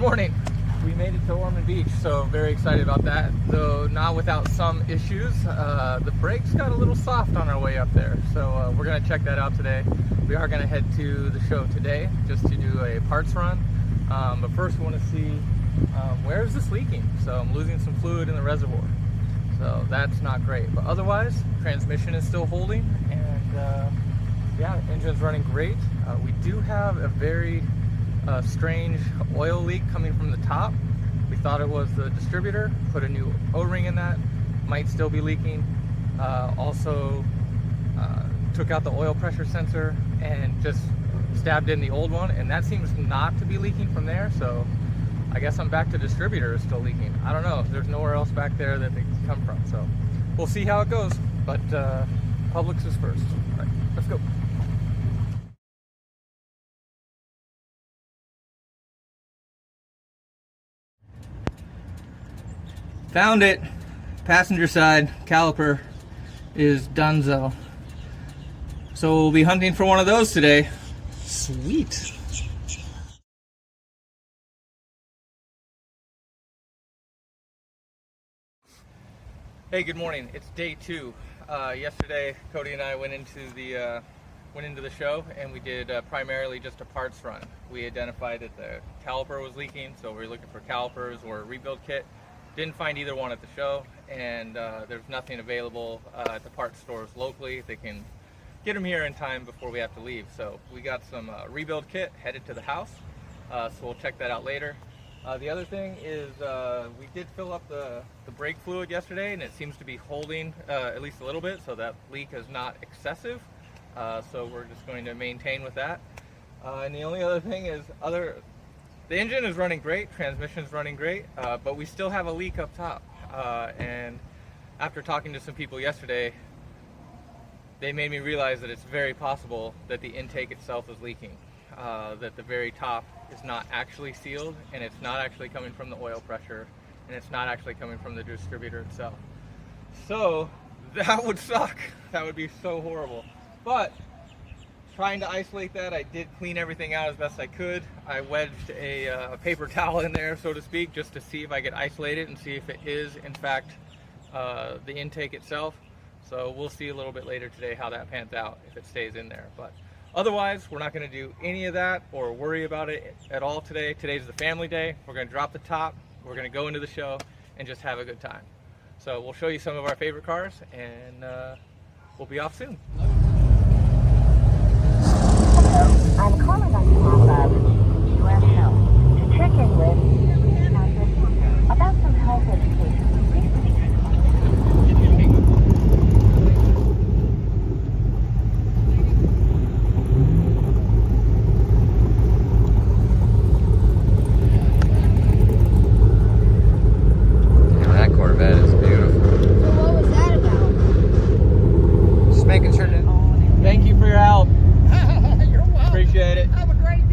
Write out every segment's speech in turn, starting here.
morning. We made it to Ormond Beach, so very excited about that, though not without some issues. The brakes got a little soft on our way up there, so we're going to check that out today. We are going to head to the show today just to do a parts run, but first we want to see where is this leaking. So I'm losing some fluid in the reservoir, so that's not great, but otherwise transmission is still holding, and yeah, engine's running great. We do have a very strange oil leak coming from the top. We thought it was the distributor, put a new O-ring in that, might still be leaking. Also took out the oil pressure sensor and just stabbed in the old one, and that seems not to be leaking from there, so I guess I'm back to distributor is still leaking. I don't know, there's nowhere else back there that they can come from, so we'll see how it goes, but Publix is first. All right, let's go. Found it. Passenger side caliper is donezo. So we'll be hunting for one of those today. Sweet. Hey, good morning. It's day 2. Yesterday, Cody and I went into the show, and we did primarily just a parts run. We identified that the caliper was leaking, so we were looking for calipers or a rebuild kit. Didn't find either one at the show, and there's nothing available at the parts stores locally. They can get them here in time before we have to leave. So we got some rebuild kit headed to the house, so we'll check that out later. The other thing is we did fill up the brake fluid yesterday, and it seems to be holding at least a little bit, so that leak is not excessive. So we're just going to maintain with that. And the only other thing is the engine is running great, transmission is running great, but we still have a leak up top. And after talking to some people yesterday, they made me realize that it's very possible that the intake itself is leaking, that the very top is not actually sealed, and it's not actually coming from the oil pressure, and it's not actually coming from the distributor itself. So that would suck. That would be so horrible. But trying to isolate that, I did clean everything out as best I could. I wedged a paper towel in there, so to speak, just to see if I could isolate it and see if it is, in fact, the intake itself. So we'll see a little bit later today how that pans out, if it stays in there. But otherwise, we're not going to do any of that or worry about it at all today. Today's the family day. We're going to drop the top. We're going to go into the show and just have a good time. So we'll show you some of our favorite cars, and we'll be off soon. I'm calling on behalf of U.S. Health to check in with about some health education. That Corvette is beautiful. So what was that about? Just making sure to... Thank you for your help. You're welcome. Appreciate it. Have a great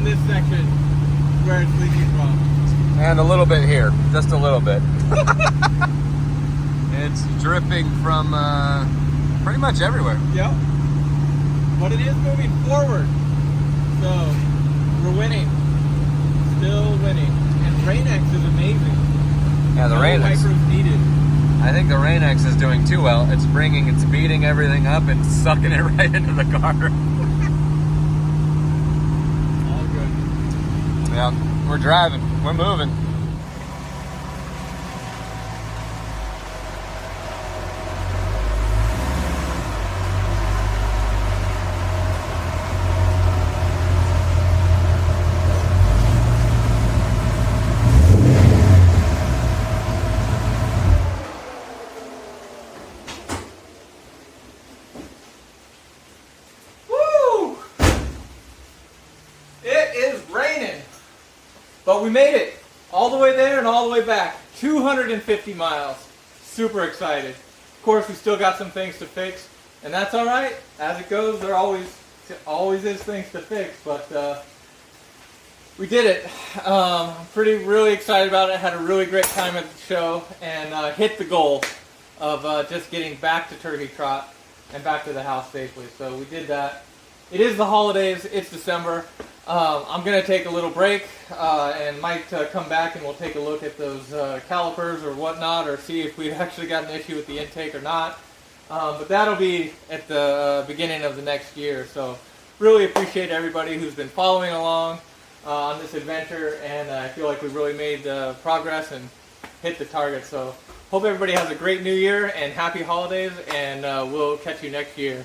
in this section where it's leaking from. And a little bit here, just a little bit. It's dripping from pretty much everywhere. Yep. But it is moving forward. So we're winning. Still winning. And Rain-X is amazing. Yeah, the No Rain-X. wipers needed. I think the Rain-X is doing too well. It's beating everything up and sucking it right into the car. All good. Yeah, we're driving. We're moving. Woo! It is raining. But we made it. All the way there and all the way back. 250 miles. Super excited. Of course, we still got some things to fix. And that's alright. As it goes, there always is things to fix. But we did it. I'm really excited about it. Had a really great time at the show. And hit the goal of just getting back to Turkey Trot and back to the house safely. So we did that. It is the holidays. It's December. I'm going to take a little break and might come back and we'll take a look at those calipers or whatnot, or see if we've actually got an issue with the intake or not. But that'll be at the beginning of the next year. So really appreciate everybody who's been following along on this adventure, and I feel like we've really made progress and hit the target. So hope everybody has a great new year and happy holidays, and we'll catch you next year.